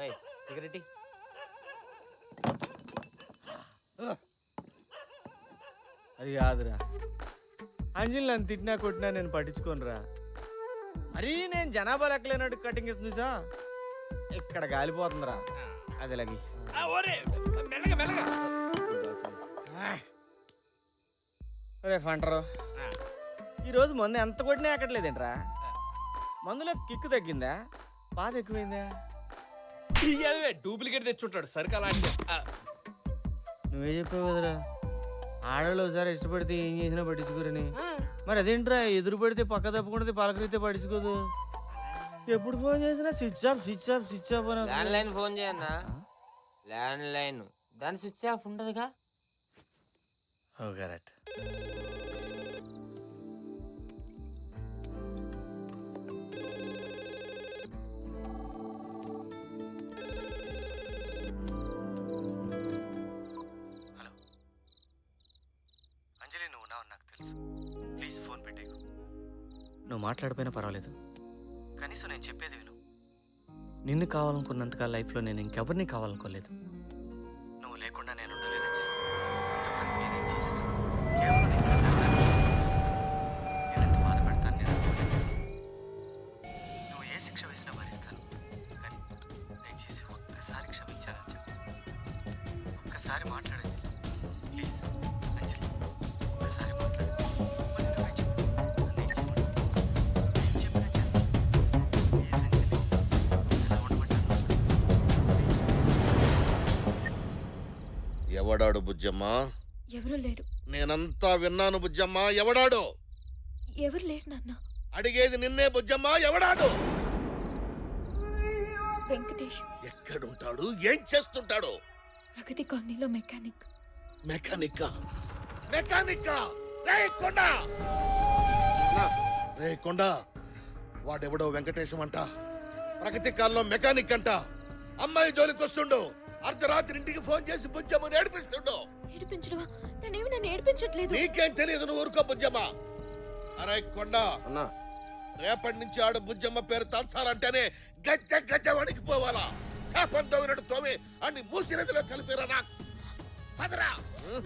రై cigarette అది కాదురా, అంజలి నన్ను తిట్టినా కొట్టినా నేను పట్టించుకోనురా. మరీ నేను జనాభా లెక్కలేనట్టు కటింగ్ ఇస్తుంది సా, ఇక్కడ గాలిపోతుందిరా. అది లగి రే ఫంటరు, ఈరోజు మందు ఎంత కొట్టినా ఎక్కట్లేదేంట్రా? మందులో కిక్కు తగ్గిందా, బాధ ఎక్కువైందా? డూప్లికేట్ తెచ్చుంటాడు సరికి అలాంటి. నువ్వే చెప్పావు కదరా, ఆడవాళ్ళు ఒకసారి ఇష్టపడితే ఏం చేసినా పట్టించుకోరని. మరి అదేంట్రా, ఎదురు పడితే పక్క తప్పకుండా పలకరితే పట్టించుకోదు. ఎప్పుడు ఫోన్ చేసినా switch off switch off switch off అని. ల్యాండ్ లైన్ ఫోన్ చేయన్నా, ల్యాండ్ లైన్ దాని స్విచ్ ఆఫ్ ఉండదుగా. Oh correct. హలో అంజలి, నువ్వు ఉన్నావు నాకు తెలుసు. ప్లీజ్ ఫోన్ పెట్టేకు. నువ్వు మాట్లాడిపోయినా పర్వాలేదు, కనీసం నేను చెప్పేది విను. నిన్ను కావాలనుకున్నంతకాల లైఫ్లో నేను ఇంకెవరిని కావాలనుకోలేదు. నువ్వు లేకుండా నేను ఉండలేను అంజలి. ఇంతవరకు నేనేం చేసినా కేవలం నీకు నమ్మకాన్ని చేశాను. నేను ఎంత బాధ పెడతాను నేను అనుకోలేదు. నువ్వు ఏ శిక్ష వేసినా భరిస్తాను, కానీ దయచేసి ఒక్కసారి క్షమించాలని చెప్పు. ఒక్కసారి మాట్లాడండి ప్లీజ్. అంజలి, ఒక్కసారి మాట్లాడు. మరి నువ్వే చెప్పు, నేను చెప్పను. నేను చెప్పినా చేస్తాను. ప్లీజ్ అంజలి, ఎలా ఉండమంటాను ప్లీజ్. ఎవడాడు బుజ్జమ్మా? ఎవరూ లేరు. నేనంతా విన్నాను బుజ్జమ్మా. ఎవడాడు? ఎవరు లేరు నాన్న. అడిగేది నిన్నే బుజ్జమ్మా. ఎవడాడు? వెంకటేష్ ఎక్కడుంటాడు? ఏం చేస్తుంటాడు? ప్రగతి కాలనీలో మెకానిక్. మెకానిక్కా? మెకానిక్కా? రే కొండ, రే కొండ, వాడెవడో వెంకటేశం అంట, ప్రగతి కాలంలో మెకానిక్ అంట. అమ్మాయి జోలికి వస్తుండు. అర్ధరాత్రి ఇంటికి ఫోన్ చేసి బుజ్జమ్మని ఏడిపిస్తుండు. ఏడిపించడమా? తనేమి నన్ను ఏడిపించట్లేదు. నీకేం తెలియదు, నువ్వు ఊరుకో బుజ్జమ్మ. అరే కొండ, అన్నా, రేపటి నుంచి ఆడు బుజ్జమ్మ పేరు తలచాలంటేనే గజ్జ గజ్జ వణికిపోవాలా. చేపం తోమినట్టు తోమి అన్ని మూసి నదిలో కలిపిరా. పదరా.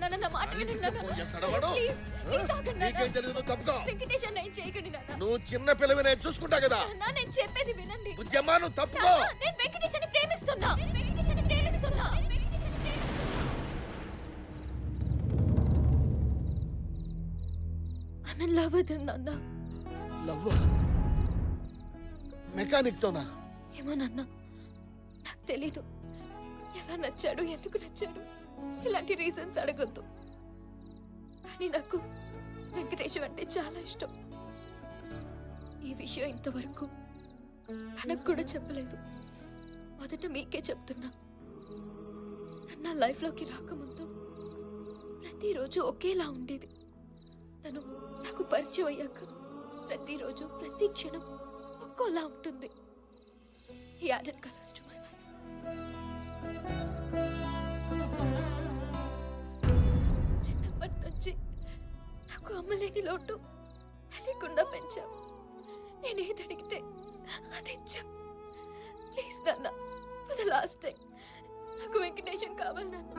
నాన్న, నా మాట వినండి నాన్న. ఫోన్ చేస్తాడా వాడు? ప్లీజ్, ప్లీజ్ ఆగండి నాన్న. నీకేం తెలియదు, నువ్వు తప్పుకో. వెంకటేష్ అన్న ఏం చేయకండి నాన్న. నువ్వు చిన్న పిల్లవి, నేను చూసుకుంటా కదా. నాన్న, నేను చెప్పేది వినండి. బుజ్జమ్మ నువ్వు తప్పుకో. నాన్న, నేను వెంకటేష్ అని ప్రేమిస్తున్నా. నేను వెంకటేష్ అని ప్రేమిస్తున్నా. I'm in love with him, నాన్న. లవ్వ? మెకానిక్ తోనా? ఏమో నాన్న, నాకు తెలీదు. ఎలా నచ్చాడు, ఎందుకు నచ్చాడు, ఇలాంటి రీజన్స్ అడగొద్దు. కానీ నాకు వెంకటేశ్వర అంటే చాలా ఇష్టం. ఈ విషయం ఇంతవరకు తనకు కూడా చెప్పలేదు. మొదట మీకే చెప్తున్నా. తను నా లైఫ్లోకి రాకముందు ప్రతిరోజు ఒకేలా ఉండేది. తను నాకు పరిచయం అయ్యాక ప్రతిరోజు ప్రతి క్షణం ఒక్కోలా ఉంటుంది. He added colors to my life. చిన్నప్పటి నుంచి నాకు అమ్మలేని లోటు తెలియకుండా పెంచాం. నేనేది అడిగితే అది ఇచ్చాం. ప్లీజ్ నాన్న, ఫర్ ద లాస్ట్ టైం నాకు వెంకటేశం కావాలి నాన్న.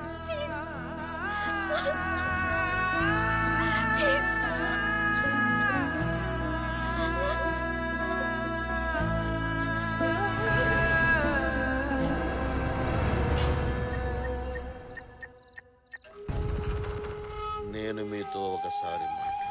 ప్లీజ్. నేను మీతో ఒకసారి మాట్లాడాలి.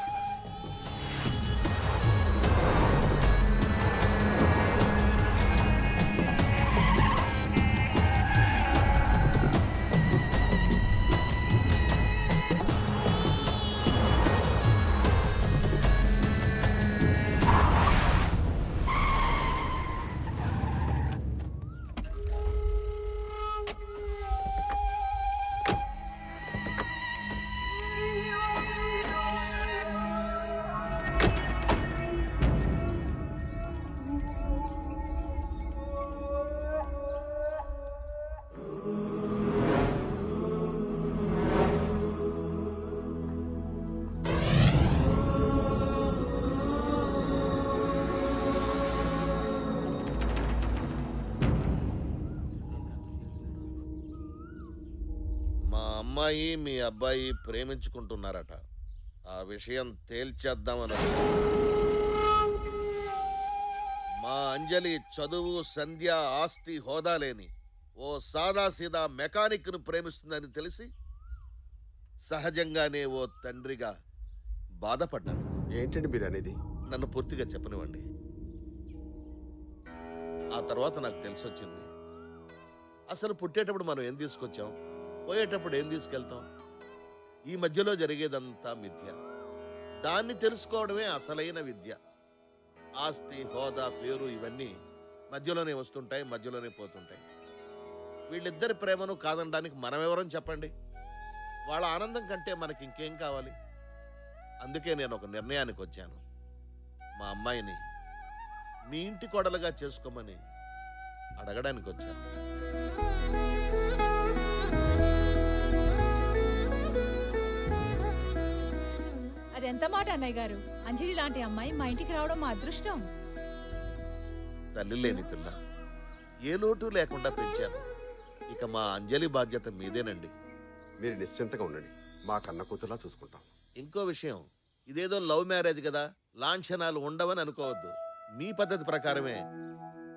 అమ్మాయి మీ అబ్బాయి ప్రేమించుకుంటున్నారట. ఆ విషయం తేల్చేద్దామని మా అంజలి చదువు, సంధ్య, ఆస్తి, హోదా లేని ఓ సాదాసీదా మెకానిక్ను ప్రేమిస్తుందని తెలిసి సహజంగానే ఓ తండ్రిగా బాధపడ్డాను. ఏంటండి మీరు అనేది? నన్ను పూర్తిగా చెప్పనివ్వండి. ఆ తర్వాత నాకు తెలిసొచ్చింది, అసలు పుట్టేటప్పుడు మనం ఏం తీసుకొచ్చాం, పోయేటప్పుడు ఏం తీసుకెళ్తాం, ఈ మధ్యలో జరిగేదంతా మిథ్య. దాన్ని తెలుసుకోవడమే అసలైన విద్య. ఆస్తి, హోదా, పేరు ఇవన్నీ మధ్యలోనే వస్తుంటాయి, మధ్యలోనే పోతుంటాయి. వీళ్ళిద్దరి ప్రేమను కాదనడానికి మనమెవరం చెప్పండి? వాళ్ళ ఆనందం కంటే మనకి ఇంకేం కావాలి? అందుకే నేను ఒక నిర్ణయానికి వచ్చాను. మా అమ్మాయిని మీ ఇంటి కోడలుగా చేసుకోమని అడగడానికి వచ్చాను. అదెంత మాట అన్నయ్య గారు. అంజలి లాంటి అమ్మాయి మా ఇంటికి రావడం మా అదృష్టం. తల్లి లేని పిల్ల, ఏ లోటు లేకుండా పెంచాను. ఇక మా అంజలి బాధ్యత మీదేనండి. మీరు నిశ్చింతగా ఉండండి, మా కన్న కూతురులా చూసుకుంటాం. ఇంకో విషయం, ఇదేదో లవ్ మ్యారేజ్ కదా, లాంఛనాలు ఉండవని అనుకోవద్దు. మీ పద్ధతి ప్రకారమే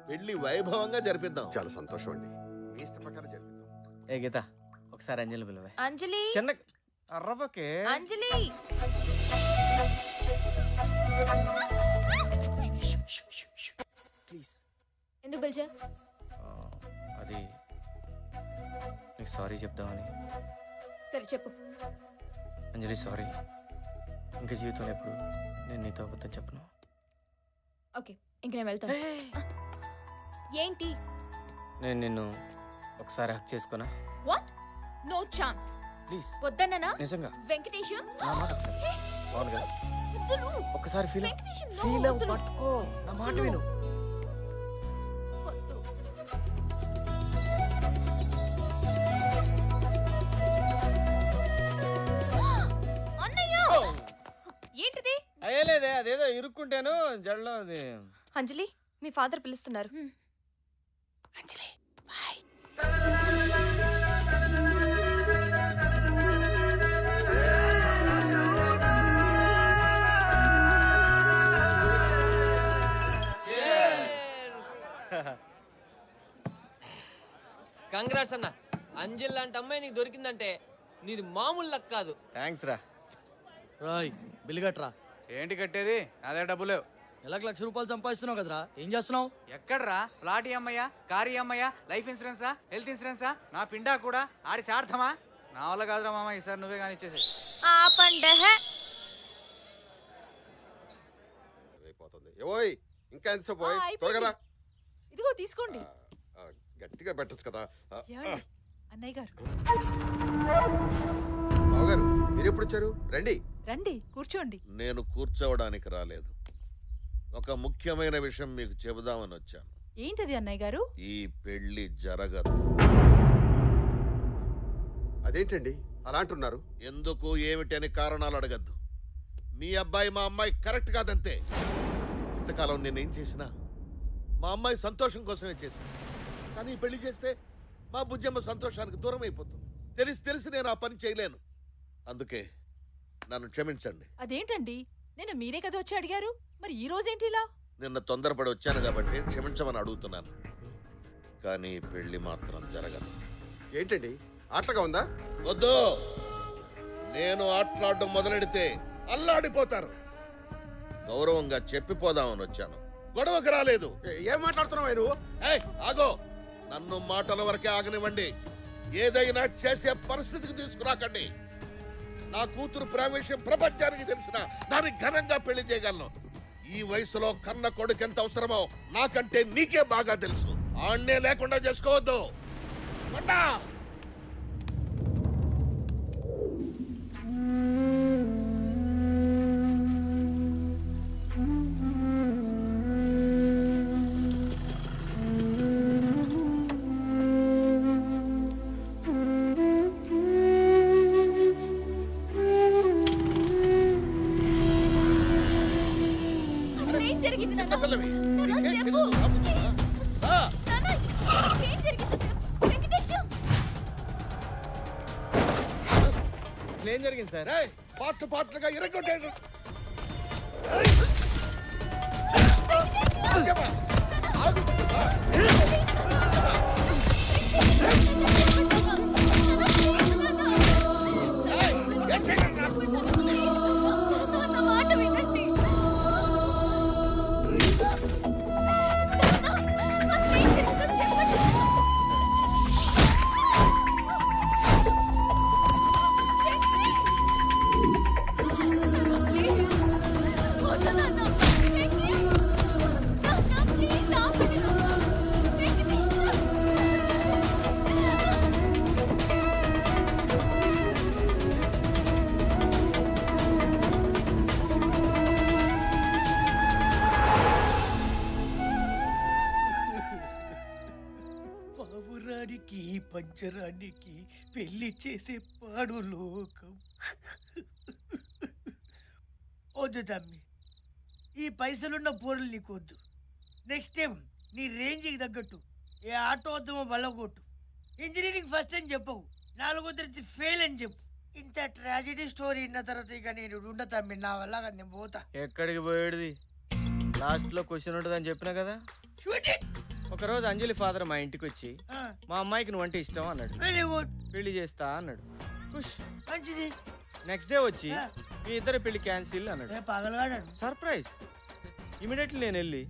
పెళ్లి వైభవంగా జరిపిద్దాం. చాలా సంతోషం అండి, మీ ఇష్ట ప్రకారం జరిపిద్దాం. ఏ గీత, ఒకసారి అంజలి పిలువే. అంజలి చిన్న అర్రవకే. అంజలి ప్లీజ్. ఎందుకు పిలిచా? అది నీకు సారీ చెప్దామని. సరే చెప్పు. అంజలి సారీ, ఇంకా జీవితంలో ఎప్పుడు నేను నీతో అబద్ధం చెప్పను. ఓకే, ఇంక నేను వెళ్తాను. ఏంటి? నేను నిన్ను ఒకసారి హక్ చేసుకున్నా. వాట్? No chance. ప్లీజ్. వద్దన్నా? నిజంగా వెంకటేశం నా మాట ఒకసారి. బాగుంది కదా? వద్దులు. ఒక్కసారి ఫీల్ వెంకటేశం, no, ఫీల్ వద్దులు. పట్టుకో, నా మాట విను. వద్దు. అన్నయ్య! ఏంటిది? అయ్యలేదే, అదేదో ఇరుక్కుంటాను జడలో. అది అంజలి, మీ ఫాదర్ పిలుస్తున్నారు. అంజలి బాయ్. కంగ్రాట్స్ అన్న. అంజల్ లాంటి అమ్మాయి నీకు దొరికిందంటే నీది మామూలు లక్ కాదు. థ్యాంక్స్ రా. రాయ్ బిల్లు కట్టరా. ఏంటి కట్టేది? అదే డబ్బు లేవు. నెలకు ₹1,00,000 సంపాదిస్తున్నావు కదరా, ఏం చేస్తున్నావు? ఎక్కడ్రా? ఫ్లాట్ అమ్మయ్యా, కారు అమ్మయ్యా, లైఫ్ ఇన్సూరెన్సా, హెల్త్ ఇన్సూరెన్సా, నా పిండా కూడా ఆడి సార్థమా? నా వల్ల కాదురా మామ, ఈసారి నువ్వే కానీ ఇచ్చేసి. అయిపోతుంది. ఏవోయ్, ఇంకా ఎంతసేపు పోయి? అయిపోయింది. త్వరగా రా. ఇదిగో తీసుకోండి. గట్టిగా పెట్టచ్చు కదా. ఏమండి? అన్నయ్య గారు బావగారు, మీరు ఎప్పుడు వచ్చారు? రండి. రండి, కూర్చోండి. నేను కూర్చోవడానికి రాలేదు, ఒక ముఖ్యమైన విషయం మీకు చెబుదామని వచ్చాను. ఏంటది అన్నయ్య గారు? ఈ పెళ్లి జరగదు. అదేంటండి అలా అంటున్నారు? ఎందుకు ఏమిటి అని కారణాలు అడగద్దు. మీ అబ్బాయి మా అమ్మాయి కరెక్ట్ కాదంతే. ఇంతకాలం నేనేం చేసినా మా అమ్మాయి సంతోషం కోసమే చేశాను. కానీ ఈ పెళ్లి చేస్తే మా బుజ్జమ్మ సంతోషానికి దూరం అయిపోతుంది. తెలిసి నేను ఆ పని చేయలేను. అందుకే నన్ను క్షమించండి. అదేంటండి, నేను మీరే కదా వచ్చి అడిగారు, మరి ఈ రోజేంటి ఇలా? నిన్న తొందరపడి వచ్చాను కాబట్టి క్షమించమని అడుగుతున్నాను. కానీ ఈ పెళ్లి మాత్రం జరగదు. ఏంటండి ఆటగా ఉందా? వద్దు, నేను ఆటలాడడం మొదలెడితే అల్లాడిపోతారు. గౌరవంగా చెప్పిపోదామని వచ్చాను, గొడవకు రాలేదు. ఏం మాట్లాడుతున్నావు నువ్వు? ఏయ్, ఆగో, నన్ను మాటల వరకే ఆగనివ్వండి. ఏదైనా చేసే పరిస్థితికి తీసుకురాకండి. నా కూతురు ప్రేమ విషయం ప్రపంచానికి తెలిసిన దాన్ని ఘనంగా పెళ్లి చేయగలను. ఈ వయసులో కన్న కొడుకు ఎంత అవసరమో నాకంటే నీకే బాగా తెలుసు. ఆణ్ణే లేకుండా చేసుకోవద్దు. కొండా! అసలు ఏం జరిగింది నాన్న? చిన్నపిల్లవి. నాన్న, నీకేం చెప్పు. తెలీదు, రాబోతుందా? రా. నాన్న, ఏం జరిగిందో చెప్పు. వెంకటేశం, అసలు ఏం జరిగింది సార్? రేయ్, పార్ట్లుగా ఇరగొట్టేసి నా మాట వినండి. అసలు ఏం జరిగిందో చెప్పండి. ప్లీజ్ వద్దు నాన్న. నాన్న, ప్లీజ్ ఆపండి. పావురానికి పంచరానికి పెళ్లి చేసే పాడు లోకం. వద్దు తమ్మి, ఈ పైసలున్న పోరులు నీకు వద్దు. నెక్స్ట్ టైం నీ రేంజ్కి తగ్గట్టు ఏ ఆటో వద్దామో బల్లగొట్టు. ఇంజనీరింగ్ ఫస్ట్ అని చెప్పవు, 4వ తరగతి ఫెయిల్ అని చెప్పు. ఇంత ట్రాజెడీ స్టోరీ విన్న తర్వాత ఇక నేను ఉండ తమ్మి, నా వల్ల కాదు, నేను పోతా. ఎక్కడికి పోయేది? లాస్ట్ లో క్వశ్చన్ ఉంటుందని చెప్పినా కదా. Shoot it. ఒకరోజు అంజలి ఫాదర్ మా ఇంటికి వచ్చి మా అమ్మాయికి నువ్వంటే ఇష్టం అన్నాడు. వెరీ గుడ్, పెళ్లి చేస్తా అన్నాడు. ఖుష్. మంచిది. నెక్స్ట్ డే వచ్చి మీ ఇద్దరు పెళ్లి క్యాన్సిల్ అన్నాడు. పగలగాడాడు. సర్ప్రైజ్. ఇమీడియట్లీ నేను వెళ్ళి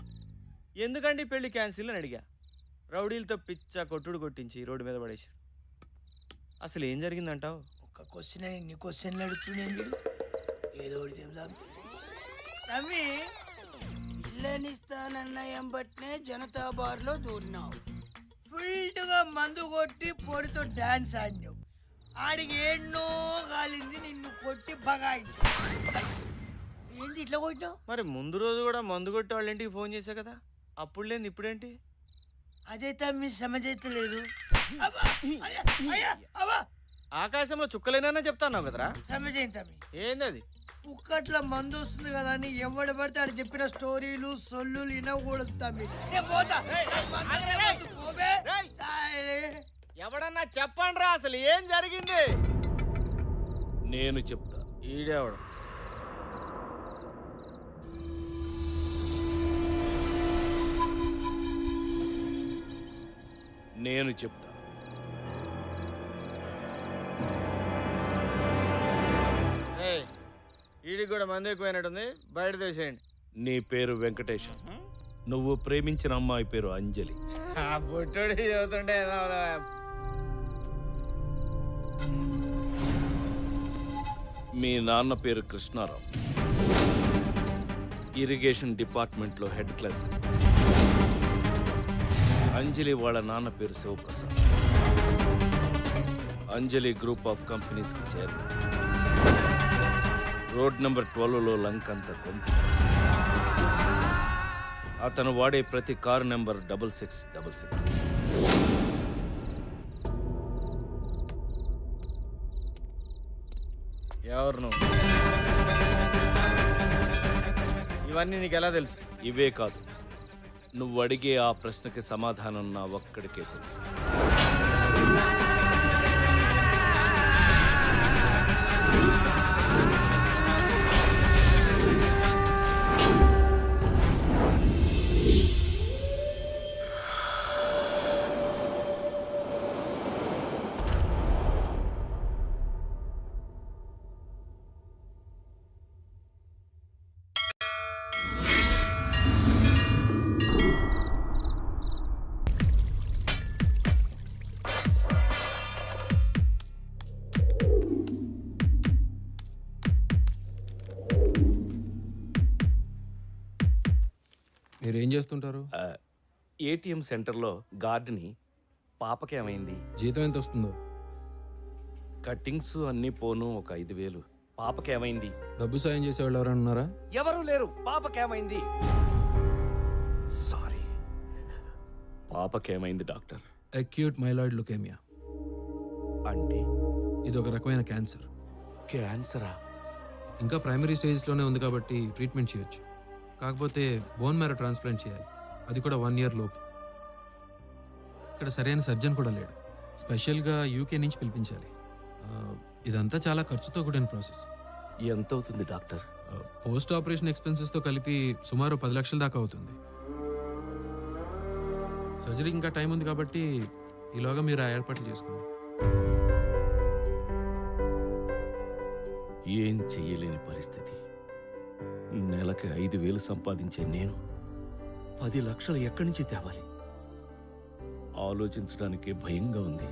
ఎందుకండి పెళ్లి క్యాన్సిల్ అని అడిగా. రౌడీలతో పిచ్చ కొట్టుడు కొట్టించి రోడ్డు మీద పడేసి. అసలు ఏం జరిగిందంటావు? ఒక క్వశ్చన్ అని ఇన్ని క్వశ్చన్లు అడుగుతున్నాను. ఏదో ఒకటి చెప్దాం తమ్మి. ఇల్లనిస్తానన్న ఎంబట్నే జనతా బార్లో దూరినావు. ఫుల్గా మందు కొట్టి పొడితో డాన్స్ ఆడినావు. ఆడికి ఎన్నో కాలింది, నిన్ను కొట్టి బగాయించు. ఏంది ఇట్లా కొట్టినావు? మరి ముందు రోజు కూడా మందు కొట్టి వాళ్ళ ఇంటికి ఫోన్ చేశా కదా, అప్పుడు లేదు ఇప్పుడేంటి? అదే తమ్మి సమజైతలేదు. ఆకాశంలో చుక్కలేనా చెప్తాన్నావు కదరా. సమజైంది తమ్మి. ఏంది అది? కుక్కట్ల మందు వస్తుంది కదా అని ఎవడు పడితే ఆడు చెప్పిన స్టోరీలు సొల్లు వినకూడదు తమ్మి. నేను పోతా. పోబే. సాయిలే. ఎవడన్నా చెప్పండి రా, అసలు ఏం జరిగింది? నేను చెప్తా. ఈడేవడు? నేను చెప్తా. ఈడికి కూడా మంది ఎక్కువైనట్టుంది, బయట తీసేయండి. నీ పేరు వెంకటేశం, నువ్వు ప్రేమించిన అమ్మాయి పేరు అంజలి. ఆ బుట్టోడి చదువుతుంటే మీ నాన్న పేరు కృష్ణారావు, ఇరిగేషన్ డిపార్ట్మెంట్లో హెడ్ క్లర్క్. అంజలి వాళ్ళ నాన్న పేరు శివప్రసాద్, అంజలి గ్రూప్ ఆఫ్ కంపెనీస్కి చైర్మన్. రోడ్ నెంబర్ 12లో లంకంత కొంత. అతను వాడే ప్రతి కారు నెంబర్ 6666. ఎవరు నువ్వు? ఇవన్నీ నీకు ఎలా తెలుసు? ఇవే కాదు, నువ్వు అడిగే ఆ ప్రశ్నకి సమాధానం నా ఒక్కడికే తెలుసు. మీరేం చేస్తుంటారు? ఏటీఎం సెంటర్లో గార్డ్ని. పాపకేమైంది? జీతం ఎంత వస్తుందో? కట్టింగ్స్ అన్నీ పోను ఒక 5,000. పాపకేమైంది? డబ్బు సాయం చేసేవాళ్ళు ఎవరైనా ఉన్నారా? ఎవరూ లేరు. పాపకేమైంది? సారీ, పాపకేమైంది డాక్టర్? అక్యూట్ మైలాయిడ్ లుకేమియా అంటే ఇది ఒక రకమైన క్యాన్సర్. క్యాన్సరా? ఇంకా ప్రైమరీ స్టేజ్లోనే ఉంది కాబట్టి ట్రీట్మెంట్ చేయొచ్చు. కాకపోతే బోన్ మ్యారో ట్రాన్స్ప్లాంట్ చేయాలి, అది కూడా 1 year లోపు. ఇక్కడ సరైన సర్జన్ కూడా లేడు. స్పెషల్గా యూకే నుంచి పిలిపించాలి. ఇదంతా చాలా ఖర్చుతో కూడిన ప్రాసెస్. ఎంత అవుతుంది డాక్టర్? పోస్ట్ ఆపరేషన్ ఎక్స్పెన్సెస్తో కలిపి సుమారు 10 లక్షల దాకా అవుతుంది. సర్జరీకి ఇంకా టైం ఉంది కాబట్టి ఈలోగా మీరు ఆ ఏర్పాట్లు చేసుకోండి. ఏం చెయ్యలేని పరిస్థితి. నెలకి 5,000 సంపాదించే నేను 10 లక్షలు ఎక్కడి నుంచి తేవాలి? ఆలోచించడానికే భయంగా ఉంది.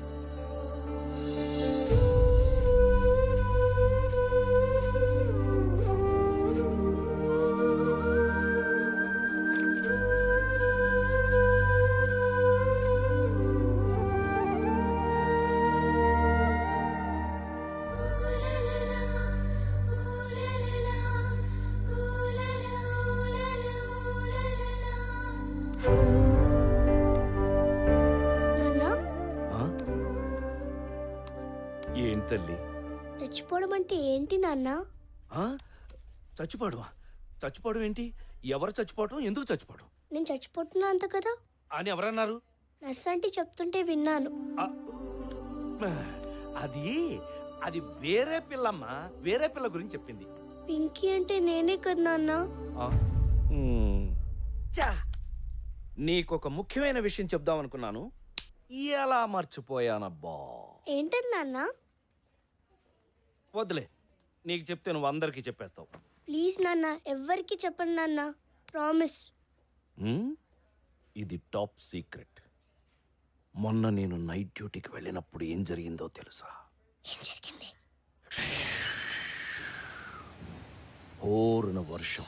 ఆ? ఏం తల్లి? చచ్చిపోవడం అంటే ఏంటి నాన్న? ఆ? చచ్చిపోవడమా? చచ్చిపోవడం ఏంటి? ఎవరు చచ్చిపోవడం? ఎందుకు చచ్చిపోవడం నేను చచ్చిపోతున్నా అంత కదా అని ఎవరన్నారు? నర్స్ ఆంటీ చెప్తుంటే విన్నాను. అది వేరే పిల్లమ్మా, వేరే పిల్ల గురించి చెప్పింది. పింకీ అంటే నేనే కదా నాన్న. చా, నీకొక ముఖ్యమైన విషయం చెప్దాం అనుకున్నాను, ఎలా మర్చిపోయానబ్బా. ఏంటది నాన్న? వద్దులే, నీకు చెప్తే నువ్వు అందరికీ చెప్పేస్తావు. ప్లీజ్ నాన్న, ఎవ్వరికి చెప్పండి నాన్న, ప్రామిస్. ఇది టాప్ సీక్రెట్. మొన్న నేను నైట్ డ్యూటీకి వెళ్ళినప్పుడు ఏం జరిగిందో తెలుసా? ఏం జరిగింది? హోరున వర్షం,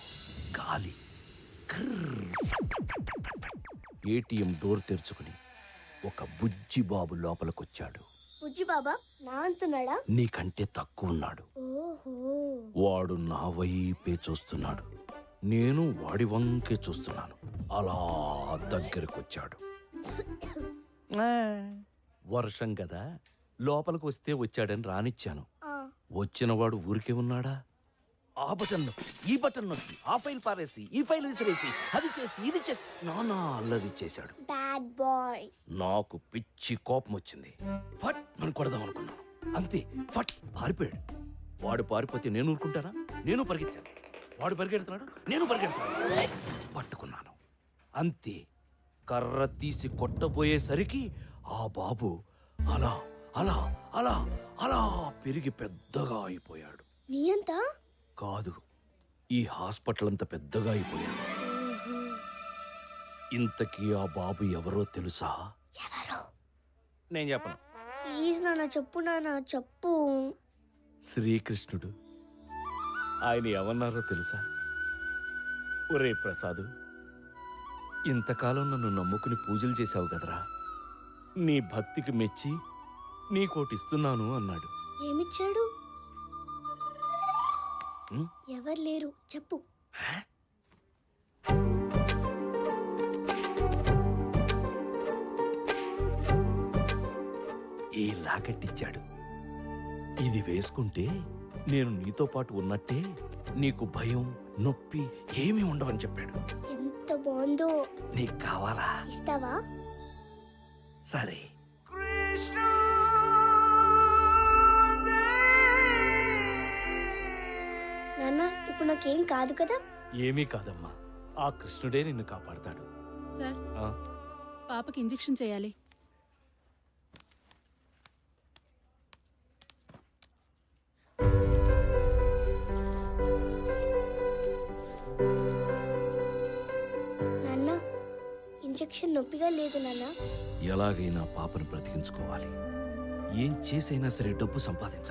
గాలి, ఏటీఎం డోర్ తెరుచుకుని ఒక బుజ్జి బాబు లోపలికొచ్చాడు. బుజ్జి బాబా నా అంటున్నాడా? నీకంటే తక్కువ ఉన్నాడు. ఓహో. వాడు నా వైపే చూస్తున్నాడు, నేను వాడి వంకే చూస్తున్నాను. అలా దగ్గరకొచ్చాడు. వర్షం కదా, లోపలికి వస్తే వచ్చాడని రానిచ్చాను. వచ్చినవాడు ఊరికే ఉన్నాడా? ఆ బటన్ నొక్కి, ఈ బటన్ నొక్కి, ఆ ఫైల్ పారేసి, ఈ ఫైల్ విసిరేసి, అది చేసి, ఇది చేసి నానా అల్లరి చేశాడు. Bad boy. నాకు పిచ్చి కోపం వచ్చింది. ఫట్ మనం కొడదాం అనుకున్నాను, అంతే ఫట్ పారిపోయాడు. వాడు పారిపోతే నేను ఊరుకుంటానా? నేను పరిగెత్తాను. వాడు పరిగెడుతున్నాడు, నేను పరిగెడుతున్నాను. పట్టుకున్నాను, అంతే. కర్ర తీసి కొట్టబోయేసరికి ఆ బాబు అలా అలా అలా అలా పెరిగి పెద్దగా అయిపోయాడు. నీ అంతా కాదు, ఈ హాస్పిటల్ అంత పెద్దగా అయిపోయాడు. ఇంతకీ ఆ బాబు ఎవరో తెలుసా? ఎవరు? నేను చెప్పను. ప్లీజ్ నాన్న చెప్పు, నాన్న చెప్పు. శ్రీకృష్ణుడు. ఆయన ఏమన్నారో తెలుసా? ఒరే ప్రసాదు, ఇంతకాలం నన్ను నమ్ముకుని పూజలు చేశావు కదరా, నీ భక్తికి మెచ్చి నీకోటిస్తున్నాను అన్నాడు. ఏమిచ్చాడు? ఉం? ఎవరు లేరు, చెప్పు. ఈ లాకెట్టిచ్చాడు. ఇది వేసుకుంటే నేను నీతో పాటు ఉన్నట్టే, నీకు భయం నొప్పి ఏమీ ఉండవని చెప్పాడు. ఎంత బాగుందో. నీకు కావాలా? ఇస్తావా? సరే. నాన్న ఇప్పుడు నాకేం కాదు కదా? ఏమీ కాదమ్మా, ఆ కృష్ణుడే నిన్ను కాపాడతాడు. సార్, ఆ, పాపకి ఇంజెక్షన్ చేయాలి. నాన్న ఇంజెక్షన్ నొప్పిగా లేదు నాన్న. ఎలాగైనా పాపను బ్రతికించుకోవాలి. ఏం చేసైనా సరే డబ్బు సంపాదించాలి.